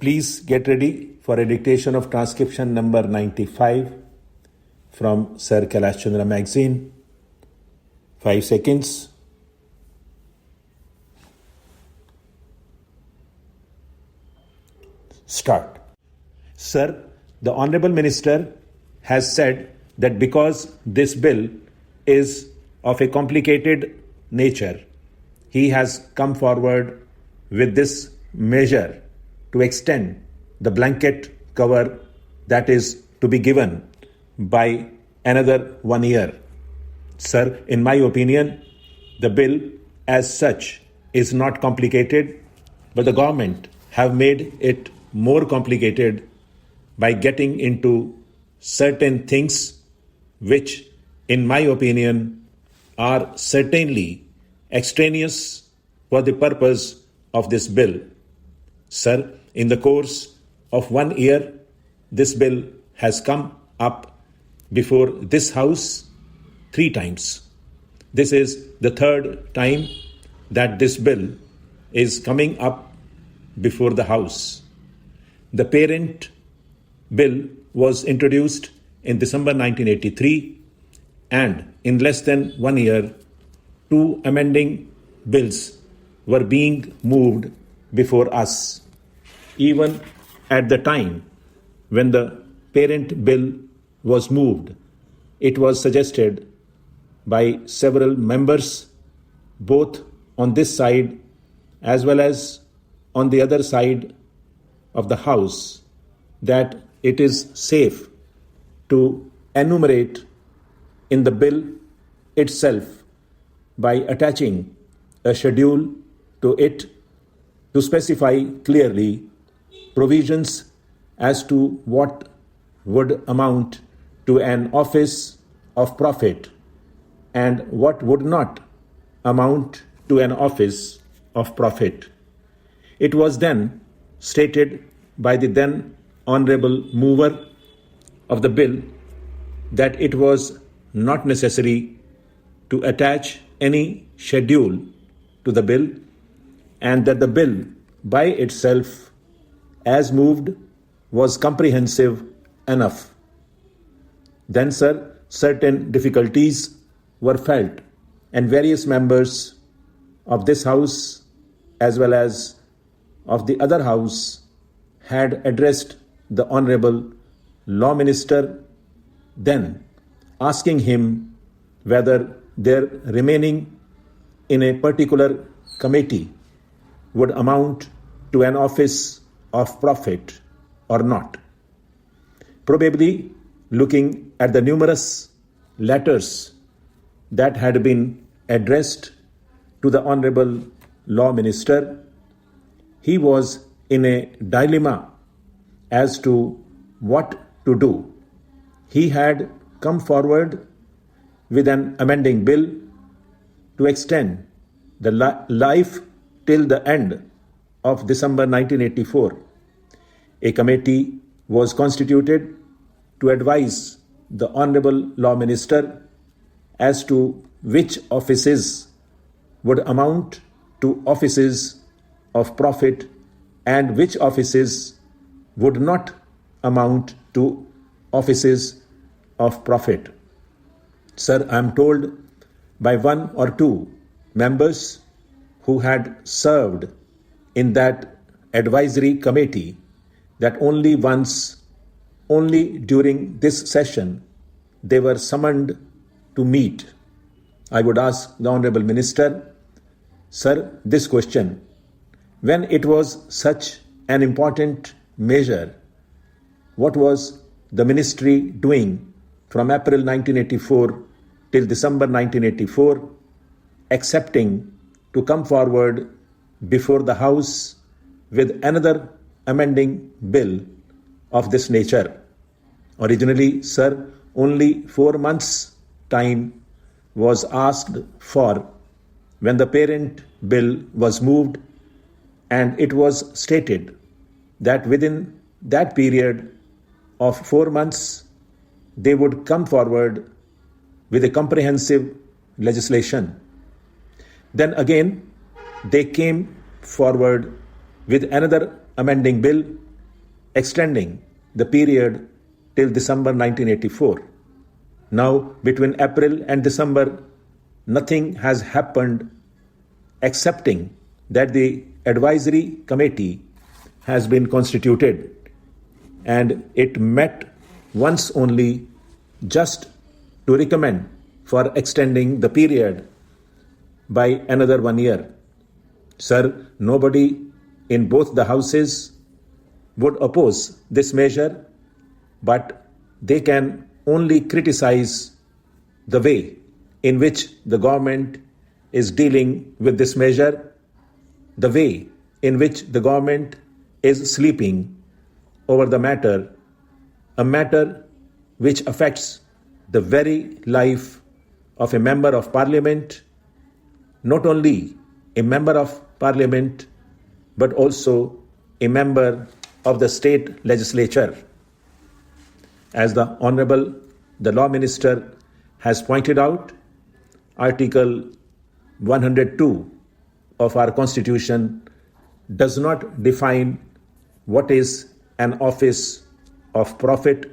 Please get ready for a dictation of transcription number 95 from Sir Kailash Chandra magazine. 5 seconds. Start. Sir, the Honorable Minister has said that because this bill is of a complicated nature, he has come forward with this measure to extend the blanket cover that is to be given by another 1 year. Sir, in my opinion, the bill as such is not complicated, but the government have made it more complicated by getting into certain things which, in my opinion, are certainly extraneous for the purpose of this bill. Sir, in the course of 1 year, this bill has come up before this House 3 times. This is the 3rd time that this bill is coming up before the House. The parent bill was introduced in December 1983, and in less than 1 year, 2 amending bills were being moved before us. Even at the time when the parent bill was moved, it was suggested by several members, both on this side as well as on the other side of the House, that it is safe to enumerate in the bill itself by attaching a schedule to it to specify clearly provisions as to what would amount to an office of profit and what would not amount to an office of profit. It was then stated by the then honorable mover of the bill that it was not necessary to attach any schedule to the bill, and that the bill by itself, as moved, was comprehensive enough. Then, sir, certain difficulties were felt, and various members of this House as well as of the other House had addressed the Honorable Law Minister, then asking him whether their remaining in a particular committee would amount to an office of profit or not. Probably looking at the numerous letters that had been addressed to the Honorable Law Minister, he was in a dilemma as to what to do. He had come forward with an amending bill to extend the life till the end of December 1984. A committee was constituted to advise the Honorable Law Minister as to which offices would amount to offices of profit and which offices would not amount to offices of profit. Sir, I am told by 1 or 2 members who had served in that advisory committee that only during this session, they were summoned to meet. I would ask the Honorable Minister, sir, this question: when it was such an important measure, what was the ministry doing from April 1984 till December 1984, accepting to come forward before the House with another amending bill of this nature? Originally, sir, only 4 months' time was asked for when the parent bill was moved, and it was stated that within that period of 4 months, they would come forward with a comprehensive legislation. Then again, they came forward with another amending bill extending the period till December 1984. Now, between April and December, nothing has happened excepting that the advisory committee has been constituted and it met once only just to recommend for extending the period by another 1 year. Sir, nobody in both the houses would oppose this measure, but they can only criticize the way in which the government is dealing with this measure, the way in which the government is sleeping over the matter, a matter which affects the very life of a member of parliament, not only a member of parliament, but also a member of the state legislature. As the Honorable the Law Minister has pointed out, Article 102 of our Constitution does not define what is an office of profit,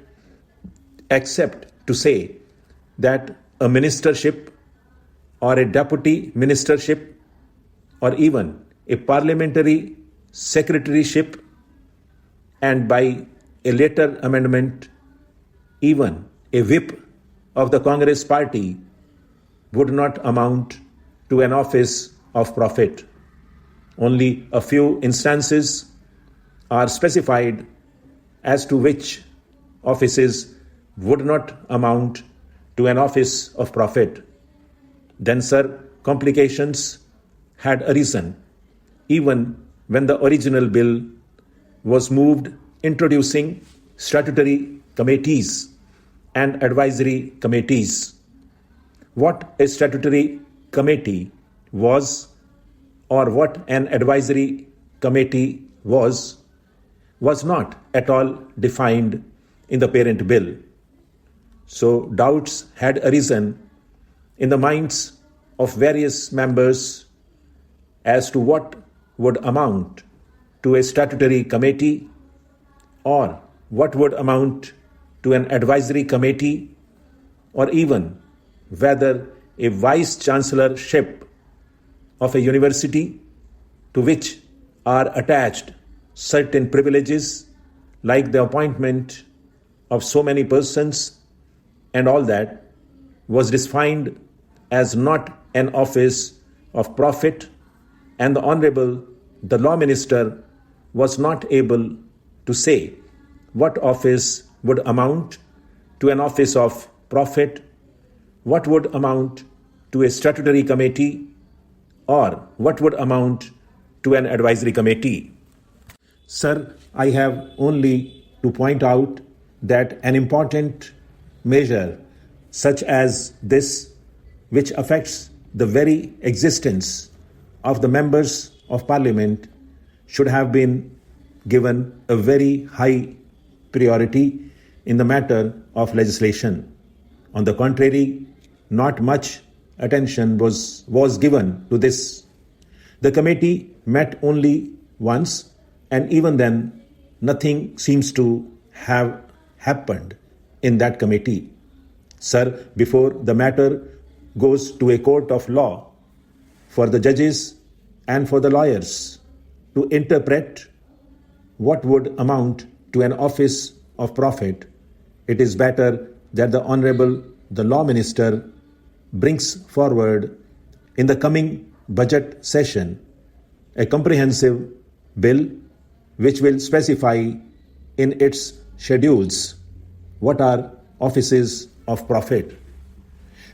except to say that a ministership or a deputy ministership or even a parliamentary secretaryship, and by a later amendment, even a whip of the Congress party would not amount to an office of profit. Only a few instances are specified as to which offices would not amount to an office of profit. Then, sir, complications had arisen even when the original bill was moved, introducing statutory committees and advisory committees. What a statutory committee was, or what an advisory committee was not at all defined in the parent bill. So doubts had arisen in the minds of various members as to what would amount to a statutory committee or what would amount to an advisory committee, or even whether a vice chancellorship of a university to which are attached certain privileges like the appointment of so many persons and all that was defined as not an office of profit, and the Honorable the Law Minister was not able to say what office would amount to an office of profit, what would amount to a statutory committee, or what would amount to an advisory committee. Sir, I have only to point out that an important measure such as this, which affects the very existence of the members of parliament, should have been given a very high priority in the matter of legislation. On the contrary, not much attention was given to this. The committee met only once, and even then, nothing seems to have happened in that committee. Sir, before the matter goes to a court of law for the judges and for the lawyers to interpret what would amount to an office of profit, it is better that the Honorable the Law Minister brings forward in the coming budget session a comprehensive bill which will specify in its schedules what are offices of profit.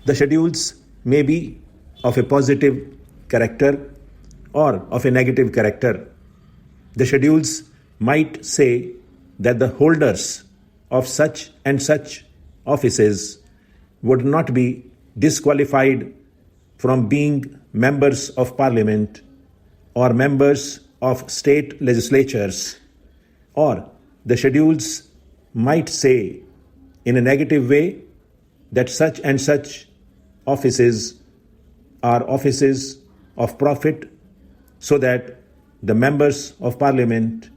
The schedules may be of a positive character or of a negative character. The schedules might say that the holders of such and such offices would not be disqualified from being members of parliament or members of state legislatures, or the schedules might say in a negative way that such and such offices are offices of profit, so that the members of parliament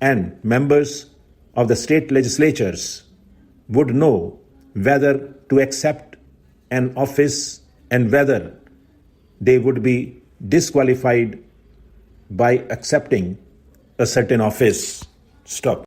and members of the state legislatures would know whether to accept an office and whether they would be disqualified by accepting a certain office. Stop.